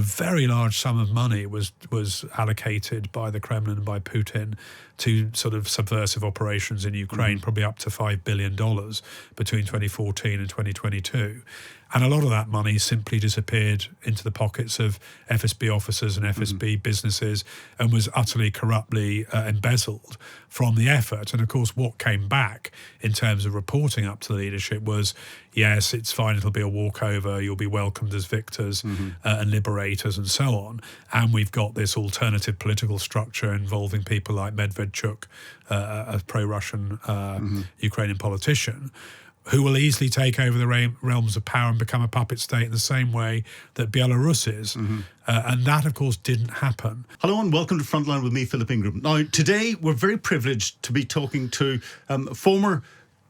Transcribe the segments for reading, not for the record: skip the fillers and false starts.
very large sum of money was allocated by the Kremlin and by Putin to sort of subversive operations in Ukraine, probably up to $5 billion between 2014 and 2022. And a lot of that money simply disappeared into the pockets of FSB officers and FSB businesses and was utterly corruptly embezzled from the effort. And of course, what came back in terms of reporting up to the leadership was, yes, it's fine, it'll be a walkover, you'll be welcomed as victors and liberators and so on. And we've got this alternative political structure involving people like Medvedchuk, a pro-Russian Ukrainian politician, who will easily take over the realms of power and become a puppet state in the same way that Belarus is. And that, of course, didn't happen. Hello and welcome to Frontline with me, Philip Ingram. Now, today we're very privileged to be talking to former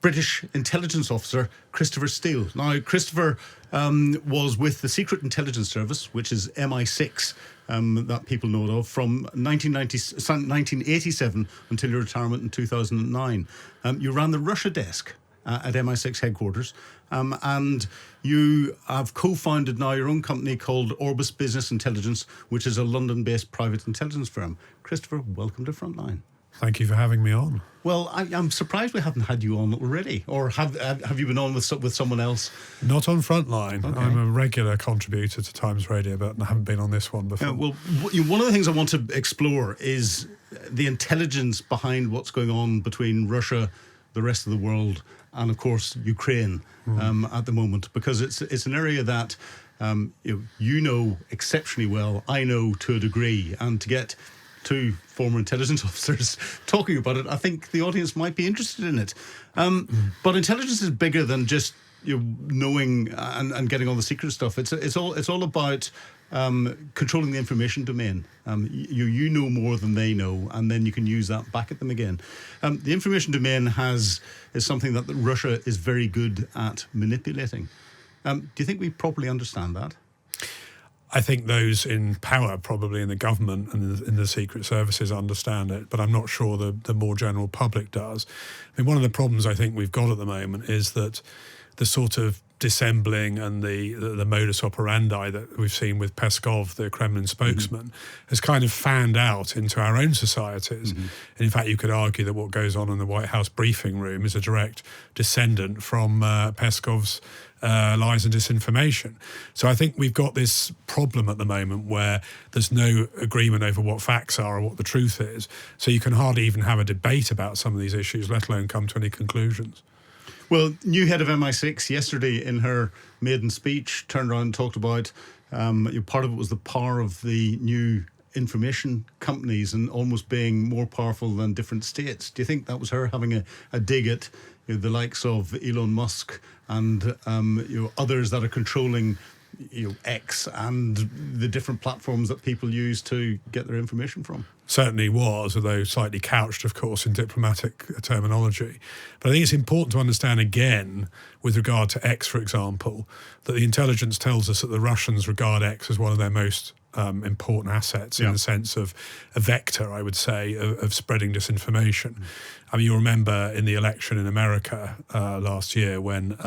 British intelligence officer Christopher Steele. Now, Christopher was with the Secret Intelligence Service, which is MI6, that people know of, from 1987 until your retirement in 2009. You ran the Russia desk at MI6 headquarters, and you have co-founded now your own company called Orbis Business Intelligence, which is a London-based private intelligence firm. Christopher, welcome to Frontline. Thank you for having me on. Well, I'm surprised we haven't had you on already, or have you been on with someone else? Not on Frontline. Okay. I'm a regular contributor to Times Radio, but I haven't been on this one before. Well, one of the things I want to explore is the intelligence behind what's going on between Russia, the rest of the world, and of course Ukraine at the moment, because it's an area that you know exceptionally well. I know to a degree, and to get two former intelligence officers talking about it, I think the audience might be interested in it. But intelligence is bigger than just knowing and getting all the secret stuff. It's all about controlling the information domain. You know more than they know, and then you can use that back at them again. The information domain is something that Russia is very good at manipulating. Do you think we properly understand that? I think those in power, probably in the government and in the secret services, understand it, but I'm not sure the more general public does. I mean, one of the problems I think we've got at the moment is that the sort of dissembling and the modus operandi that we've seen with Peskov, the Kremlin spokesman, has kind of fanned out into our own societies. And in fact, you could argue that what goes on in the White House briefing room is a direct descendant from Peskov's lies and disinformation. So I think we've got this problem at the moment where there's no agreement over what facts are or what the truth is. So you can hardly even have a debate about some of these issues, let alone come to any conclusions. Well, new head of MI6 yesterday in her maiden speech turned around and talked about part of it was the power of the new information companies and almost being more powerful than different states. Do you think that was her having a dig at the likes of Elon Musk and others that are controlling X and the different platforms that people use to get their information from? Certainly was, although slightly couched, of course, in diplomatic terminology. But I think it's important to understand again, with regard to X, for example, that the intelligence tells us that the Russians regard X as one of their most important assets in the sense of a vector, I would say, of spreading disinformation. I mean, you remember in the election in America last year when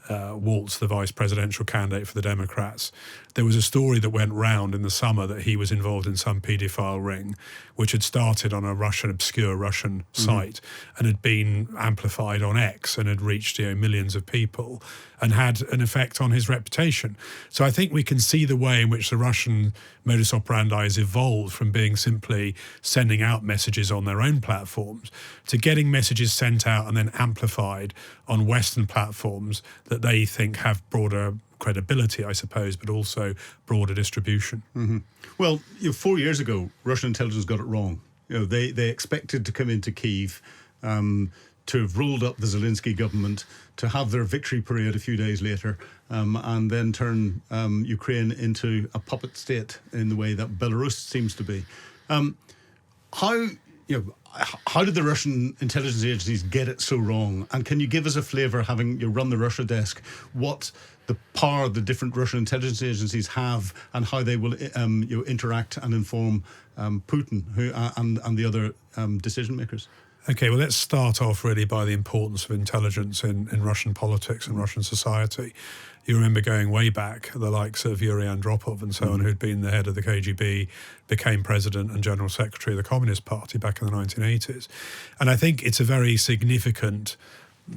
Waltz, the vice presidential candidate for the Democrats, there was a story that went round in the summer that he was involved in some paedophile ring, which had started on a obscure Russian site and had been amplified on X and had reached millions of people and had an effect on his reputation. So I think we can see the way in which the Russian modus operandi has evolved from being simply sending out messages on their own platforms to getting messages sent out and then amplified on Western platforms that they think have broader credibility, I suppose, but also broader distribution. Well, 4 years ago, Russian intelligence got it wrong. They expected to come into Kyiv, to have rolled up the Zelensky government, to have their victory parade a few days later, and then turn Ukraine into a puppet state in the way that Belarus seems to be. How did the Russian intelligence agencies get it so wrong? And can you give us a flavour, having run the Russia desk, what the power the different Russian intelligence agencies have and how they will interact and inform Putin and the other decision makers? Okay, well, let's start off really by the importance of intelligence in Russian politics and Russian society. You remember going way back, the likes of Yuri Andropov and so on, who'd been the head of the KGB, became president and general secretary of the Communist Party back in the 1980s. And I think it's a very significant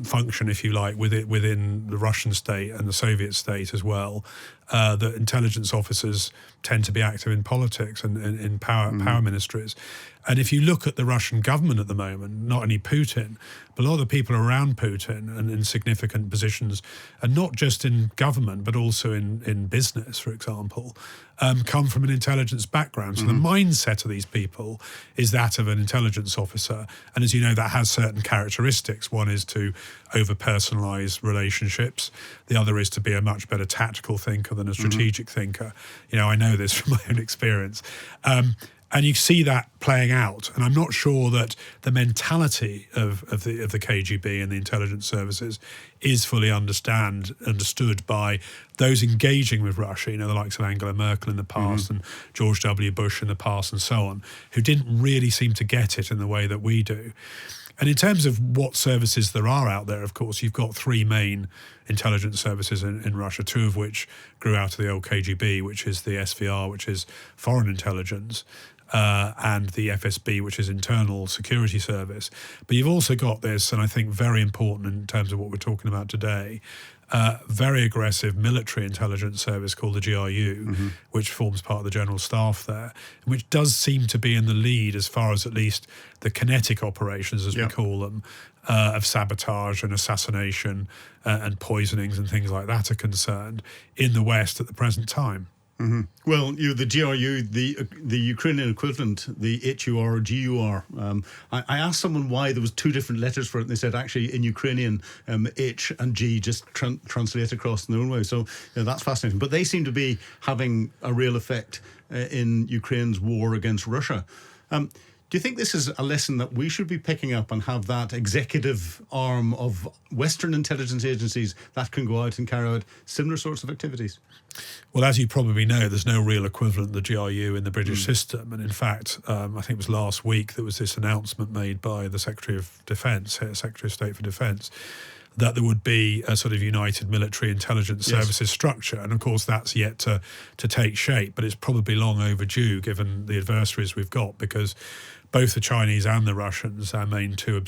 function, if you like, within the Russian state and the Soviet state as well, that intelligence officers tend to be active in politics and in power ministries. And if you look at the Russian government at the moment, not only Putin, but a lot of the people around Putin and in significant positions, and not just in government, but also in business, for example, come from an intelligence background. So the mindset of these people is that of an intelligence officer. And as you know, that has certain characteristics. One is to over-personalize relationships. The other is to be a much better tactical thinker than a strategic thinker. You know, I know this from my own experience. And you see that playing out. And I'm not sure that the mentality of the KGB and the intelligence services is fully understood by those engaging with Russia, you know, the likes of Angela Merkel in the past and George W. Bush in the past and so on, who didn't really seem to get it in the way that we do. And in terms of what services there are out there, of course, you've got three main intelligence services in Russia, two of which grew out of the old KGB, which is the SVR, which is foreign intelligence, and the FSB, which is internal security service. But you've also got this, and I think very important in terms of what we're talking about today, very aggressive military intelligence service called the GRU, which forms part of the general staff there, which does seem to be in the lead as far as at least the kinetic operations, as we call them, of sabotage and assassination and poisonings and things like that are concerned in the West at the present time. Well, the GRU, the Ukrainian equivalent, the HUR or GUR. I asked someone why there was two different letters for it, and they said actually in Ukrainian, H and G just translate across in their own way. So that's fascinating. But they seem to be having a real effect in Ukraine's war against Russia. Do you think this is a lesson that we should be picking up and have that executive arm of Western intelligence agencies that can go out and carry out similar sorts of activities? Well, as you probably know, there's no real equivalent of the GRU in the British system. And in fact, I think it was last week there was this announcement made by the Secretary of Defence, Secretary of State for Defence, that there would be a sort of united military intelligence services structure. And of course, that's yet to take shape, but it's probably long overdue given the adversaries we've got, because both the Chinese and the Russians, our main two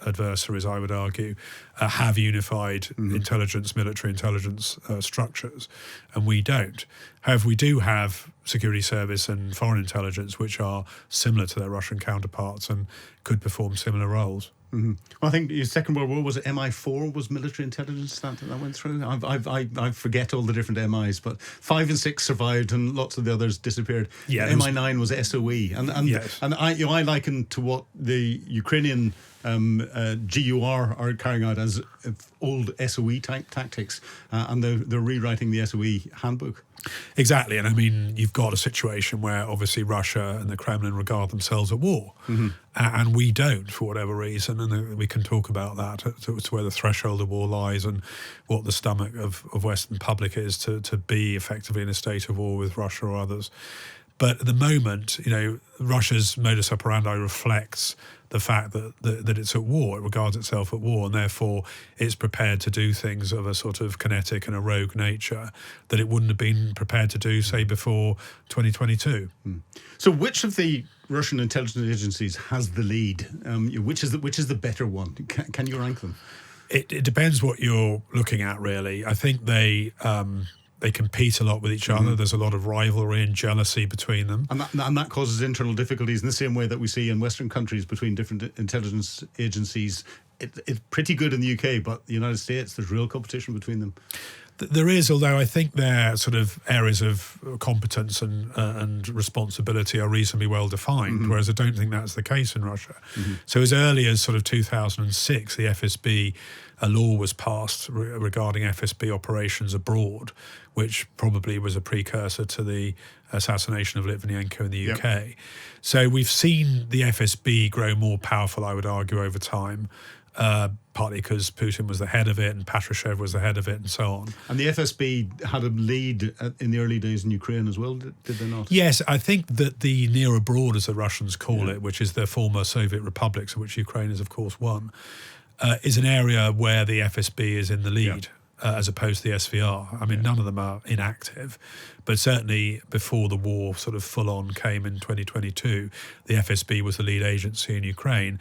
adversaries, I would argue, have unified military intelligence structures, and we don't. However, we do have security service and foreign intelligence, which are similar to their Russian counterparts and could perform similar roles. Well, I think the Second World War, was it MI4 was military intelligence that went through? I forget all the different MIs, but 5 and 6 survived and lots of the others disappeared. Yeah, MI9 was SOE, and I liken to what the Ukrainian GUR are carrying out as old SOE type tactics, and they're rewriting the SOE handbook. Exactly, and I mean, you've got a situation where obviously Russia and the Kremlin regard themselves at war, and we don't for whatever reason, and we can talk about that, to where the threshold of war lies and what the stomach of Western public is to be effectively in a state of war with Russia or others. But at the moment, you know, Russia's modus operandi reflects the fact that it's at war. It regards itself at war, and therefore it's prepared to do things of a sort of kinetic and a rogue nature that it wouldn't have been prepared to do, say, before 2022. So which of the Russian intelligence agencies has the lead? Which is the better one? Can you rank them? It depends what you're looking at, really. I think they compete a lot with each other. There's a lot of rivalry and jealousy between them. And that causes internal difficulties in the same way that we see in Western countries between different intelligence agencies. It's pretty good in the UK, but the United States, there's real competition between them. There is, although I think their sort of areas of competence and responsibility are reasonably well defined, whereas I don't think that's the case in Russia. So as early as sort of 2006, the FSB, a law was passed regarding FSB operations abroad, which probably was a precursor to the assassination of Litvinenko in the UK. So we've seen the FSB grow more powerful, I would argue, over time. partly because Putin was the head of it and Patrushev was the head of it and so on. And the FSB had a lead in the early days in Ukraine as well, did they not? Yes, I think that the near abroad, as the Russians call it, which is the former Soviet republics, of which Ukraine is, of course, one, is an area where the FSB is in the lead. As opposed to the SVR. I mean, none of them are inactive, but certainly before the war sort of full on came in 2022, the FSB was the lead agency in Ukraine,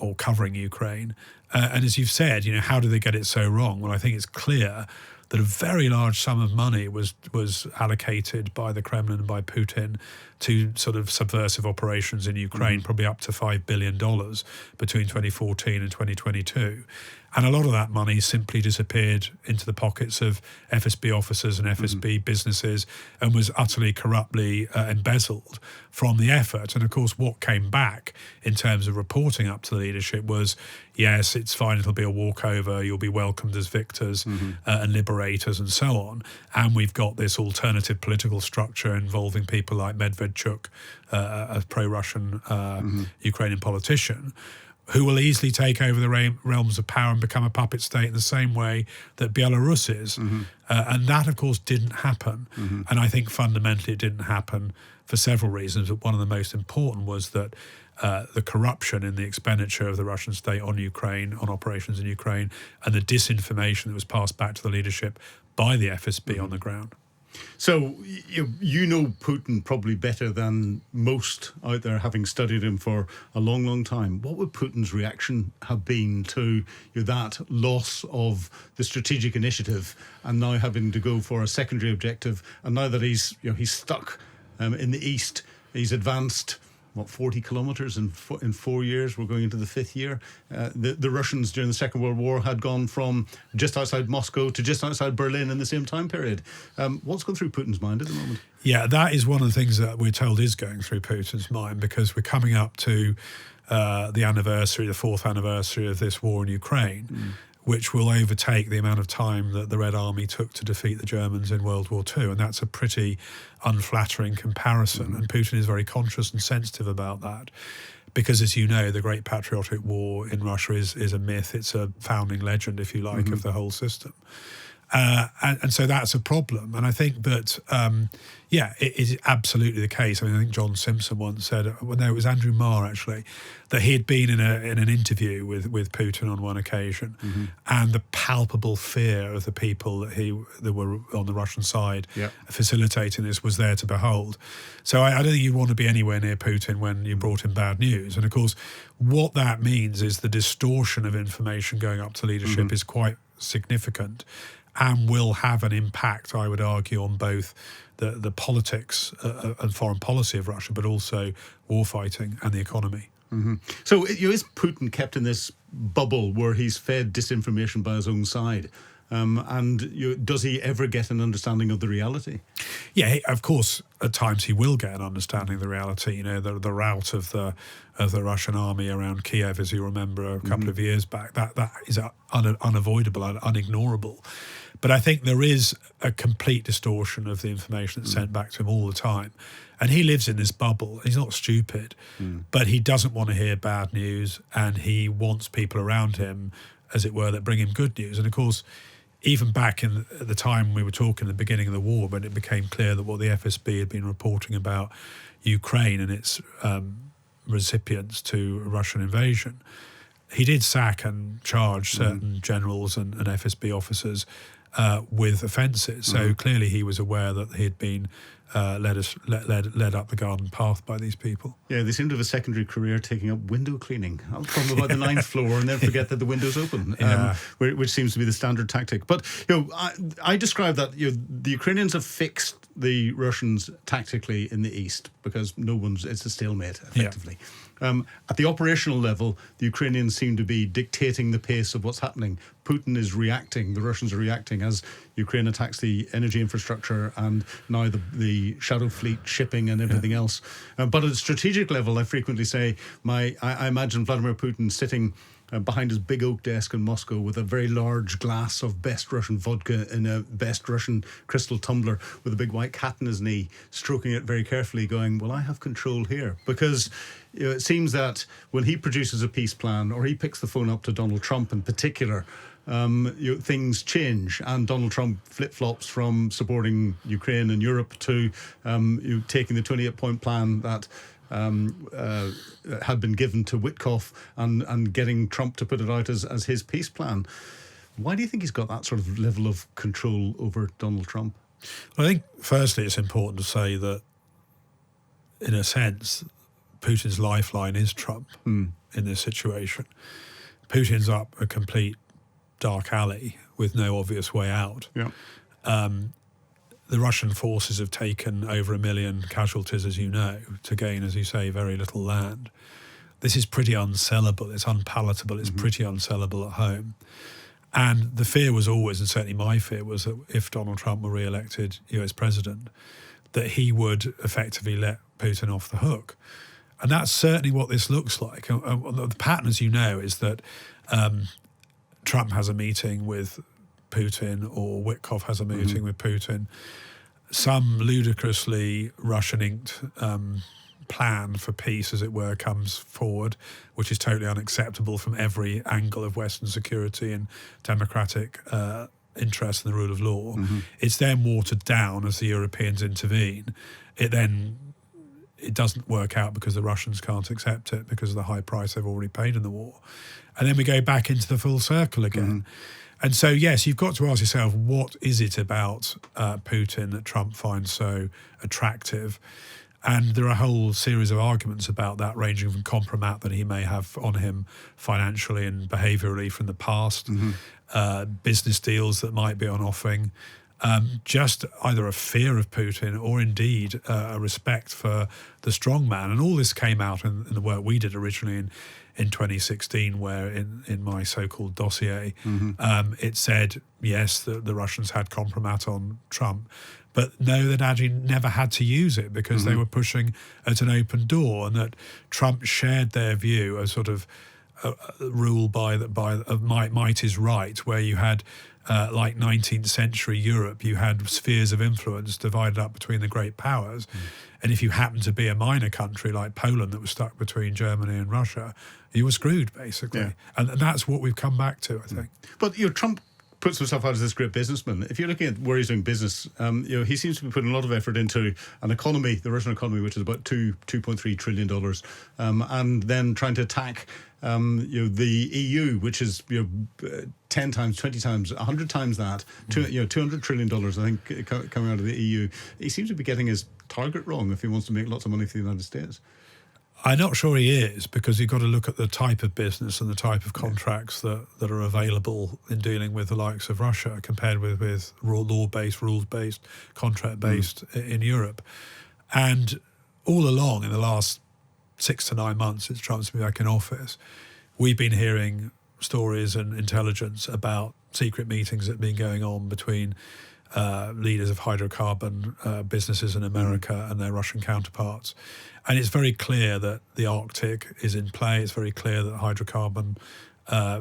or covering Ukraine. And as you've said, how did they get it so wrong? Well, I think it's clear that a very large sum of money was allocated by the Kremlin and by Putin to sort of subversive operations in Ukraine, probably up to $5 billion between 2014 and 2022. And a lot of that money simply disappeared into the pockets of FSB officers and FSB businesses and was utterly corruptly embezzled from the effort. And of course, what came back in terms of reporting up to the leadership was, yes, it's fine, it'll be a walkover, you'll be welcomed as victors and liberators and so on. And we've got this alternative political structure involving people like Medvedchuk, a pro-Russian Ukrainian politician, who will easily take over the realms of power and become a puppet state in the same way that Belarus is. And that, of course, didn't happen. And I think fundamentally it didn't happen for several reasons. But one of the most important was that the corruption in the expenditure of the Russian state on Ukraine, on operations in Ukraine, and the disinformation that was passed back to the leadership by the FSB on the ground. So you know Putin probably better than most out there, having studied him for a long, long time. What would Putin's reaction have been to that loss of the strategic initiative and now having to go for a secondary objective? And now that he's stuck in the east, he's advanced 40 kilometres in 4 years. We're going into the fifth year. The Russians during the Second World War had gone from just outside Moscow to just outside Berlin in the same time period. What's going through Putin's mind at the moment? Yeah, that is one of the things that we're told is going through Putin's mind, because we're coming up to the fourth anniversary of this war in Ukraine, which will overtake the amount of time that the Red Army took to defeat the Germans in World War II. And that's a pretty unflattering comparison. And Putin is very conscious and sensitive about that. Because, as you know, the Great Patriotic War in Russia is a myth. It's a founding legend, if you like, of the whole system. And so that's a problem. And I think that, it is absolutely the case. I mean, I think John Simpson once said, it was Andrew Marr actually, that he had been in an interview with Putin on one occasion, and the palpable fear of the people that were on the Russian side facilitating this was there to behold. So I don't think you'd want to be anywhere near Putin when you brought him bad news. And of course, what that means is the distortion of information going up to leadership is quite significant, and will have an impact, I would argue, on both the politics and foreign policy of Russia, but also warfighting and the economy. So is Putin kept in this bubble where he's fed disinformation by his own side? Does he ever get an understanding of the reality? Yeah, of course, at times he will get an understanding of the reality. The rout of the Russian army around Kiev, as you remember, a couple of years back, that is unavoidable and unignorable. But I think there is a complete distortion of the information that's sent back to him all the time. And he lives in this bubble. He's not stupid, but he doesn't want to hear bad news, and he wants people around him, as it were, that bring him good news. And of course, even back in the time we were talking at the beginning of the war, when it became clear that what the FSB had been reporting about Ukraine and its recipients to a Russian invasion, he did sack and charge certain generals and FSB officers with offences. So clearly he was aware that he had been led up the garden path by these people. Yeah, they seem to have a secondary career taking up window cleaning from about the 9th floor and then forget that the window's open, which seems to be the standard tactic. But I describe that the Ukrainians have fixed the Russians tactically in the east because it's a stalemate effectively. At the operational level, the Ukrainians seem to be dictating the pace of what's happening. Putin is reacting, the Russians are reacting as Ukraine attacks the energy infrastructure and now the shadow fleet shipping and everything else. But at a strategic level, I frequently say, I imagine Vladimir Putin sitting behind his big oak desk in Moscow with a very large glass of best Russian vodka in a best Russian crystal tumbler with a big white cat in his knee, stroking it very carefully, going, well, I have control here. Because it seems that when he produces a peace plan, or he picks the phone up to Donald Trump in particular, things change, and Donald Trump flip-flops from supporting Ukraine and Europe to taking the 28-point plan that had been given to Witkoff and getting Trump to put it out as his peace plan. Why do you think he's got that sort of level of control over Donald Trump? Well, I think, firstly, it's important to say that, in a sense, Putin's lifeline is Trump in this situation. Putin's up a complete dark alley with no obvious way out. Yeah. The Russian forces have taken over 1 million casualties, as you know, to gain, as you say, very little land. This is pretty unsellable. It's unpalatable. It's pretty unsellable at home. And the fear was always, and certainly my fear was, that if Donald Trump were re-elected US president, that he would effectively let Putin off the hook. And that's certainly what this looks like. The pattern, as you know, is that Trump has a meeting with Putin, or Witkoff has a meeting with Putin. Some ludicrously Russian-inked plan for peace, as it were, comes forward, which is totally unacceptable from every angle of Western security and democratic interest in the rule of law. It's then watered down as the Europeans intervene. It doesn't work out because the Russians can't accept it because of the high price they've already paid in the war. And then we go back into the full circle again. And so, yes, you've got to ask yourself, what is it about Putin that Trump finds so attractive? And there are a whole series of arguments about that, ranging from compromat that he may have on him financially and behaviourally from the past, business deals that might be on offering, just either a fear of Putin or indeed a respect for the strong man. And all this came out in the work we did originally in 2016, where in my so-called dossier, it said, yes, the Russians had compromat on Trump, but no, they'd actually never had to use it because they were pushing at an open door, and that Trump shared their view, a sort of rule of might is right, where you had like 19th century Europe, you had spheres of influence divided up between the great powers. And if you happened to be a minor country like Poland that was stuck between Germany and Russia, you were screwed, basically. Yeah. And that's what we've come back to, I think. But Trump puts himself out as this great businessman. If you're looking at where he's doing business, he seems to be putting a lot of effort into an economy, the Russian economy, which is about $2.3 trillion, and then trying to attack the EU, which is 10 times, 20 times, 100 times that, $200 trillion, I think, coming out of the EU. He seems to be getting his target wrong if he wants to make lots of money for the United States. I'm not sure he is, because you've got to look at the type of business and the type of contracts that are available in dealing with the likes of Russia compared with law-based, rules-based, contract-based in Europe. And all along in the last 6 to 9 months since Trump's been back in office, we've been hearing stories and intelligence about secret meetings that have been going on between leaders of hydrocarbon businesses in America and their Russian counterparts. And it's very clear that the Arctic is in play. It's very clear that hydrocarbon,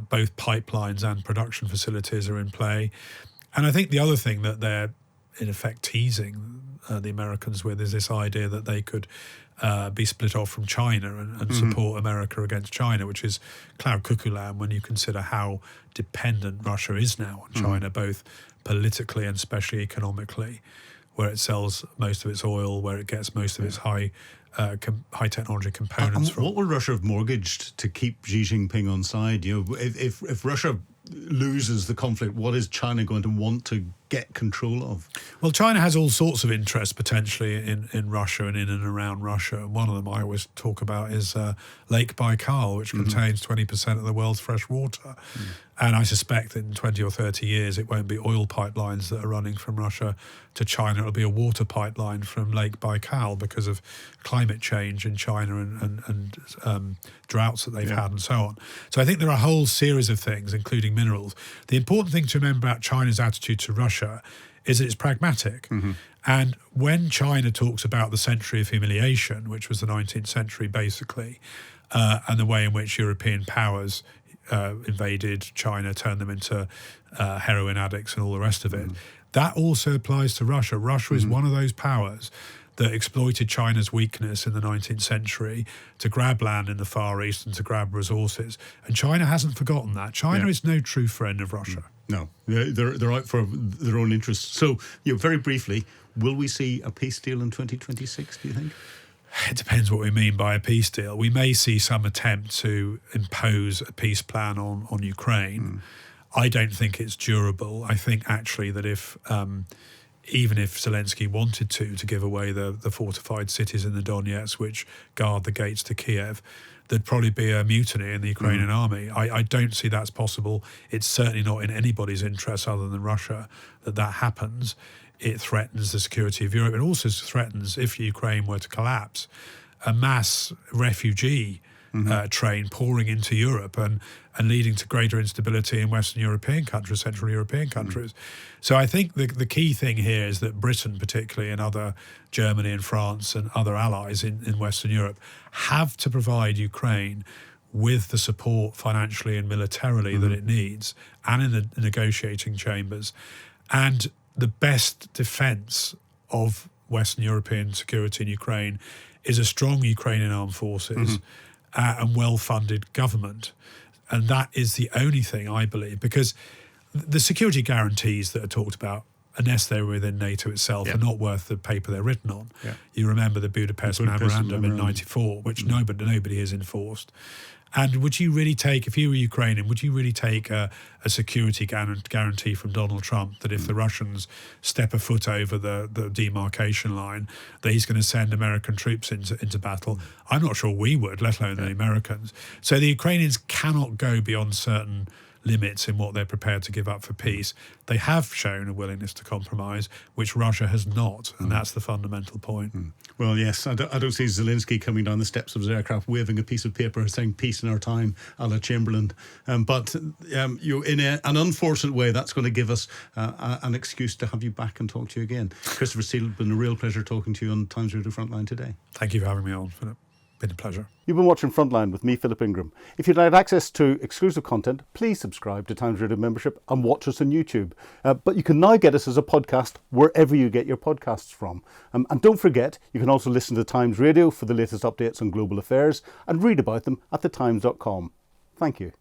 both pipelines and production facilities are in play. And I think the other thing that they're, in effect, teasing the Americans with is this idea that they could be split off from China and support America against China, which is cloud cuckoo land when you consider how dependent Russia is now on China, both politically and especially economically, where it sells most of its oil, where it gets most of its high technology components from. What would Russia have mortgaged to keep Xi Jinping on side? If Russia loses the conflict, what is China going to want to get control of? Well, China has all sorts of interests potentially in Russia and in and around Russia. And one of them I always talk about is Lake Baikal, which contains 20% of the world's fresh water. And I suspect that in 20 or 30 years, it won't be oil pipelines that are running from Russia to China. It'll be a water pipeline from Lake Baikal because of climate change in China and droughts that they've had and so on. So I think there are a whole series of things, including minerals. The important thing to remember about China's attitude to Russia is that it's pragmatic. And when China talks about the century of humiliation, which was the 19th century basically, and the way in which European powers invaded China, turned them into heroin addicts and all the rest of it. That also applies to Russia. Russia is one of those powers that exploited China's weakness in the 19th century to grab land in the Far East and to grab resources. And China hasn't forgotten that. China is no true friend of Russia. No, they're out for their own interests. So, very briefly, will we see a peace deal in 2026, do you think? It depends what we mean by a peace deal. We may see some attempt to impose a peace plan on Ukraine. I don't think it's durable. I think actually that if even if Zelensky wanted to give away the fortified cities in the Donetsk, which guard the gates to Kiev, there'd probably be a mutiny in the Ukrainian army. I don't see that's possible. It's certainly not in anybody's interest other than Russia that happens. It threatens the security of Europe. It also threatens, if Ukraine were to collapse, a mass refugee train pouring into Europe and leading to greater instability in Western European countries, Central European countries. So I think the key thing here is that Britain, particularly, and other Germany and France and other allies in Western Europe have to provide Ukraine with the support financially and militarily that it needs, and in the negotiating chambers. And the best defence of Western European security in Ukraine is a strong Ukrainian armed forces and well-funded government. And that is the only thing, I believe, because the security guarantees that are talked about, unless they're within NATO itself, are not worth the paper they're written on. You remember the Budapest Memorandum in '94, which nobody has enforced. And would you really take, if you were Ukrainian, would you really take a security guarantee from Donald Trump that if the Russians step a foot over the demarcation line, that he's going to send American troops into battle? I'm not sure we would, let alone the Americans. So the Ukrainians cannot go beyond certain limits in what they're prepared to give up for peace. They have shown a willingness to compromise, which Russia has not, and that's the fundamental point. Well, yes, I don't see Zelensky coming down the steps of his aircraft waving a piece of paper saying peace in our time, a la Chamberlain. But in an unfortunate way, that's going to give us an excuse to have you back and talk to you again. Christopher Steele, it's been a real pleasure talking to you on Times Radio Frontline today. Thank you for having me on, Philip. Been a pleasure. You've been watching Frontline with me, Philip Ingram. If you'd like access to exclusive content, please subscribe to Times Radio membership and watch us on YouTube. But you can now get us as a podcast wherever you get your podcasts from. And don't forget, you can also listen to Times Radio for the latest updates on global affairs and read about them at thetimes.com. Thank you.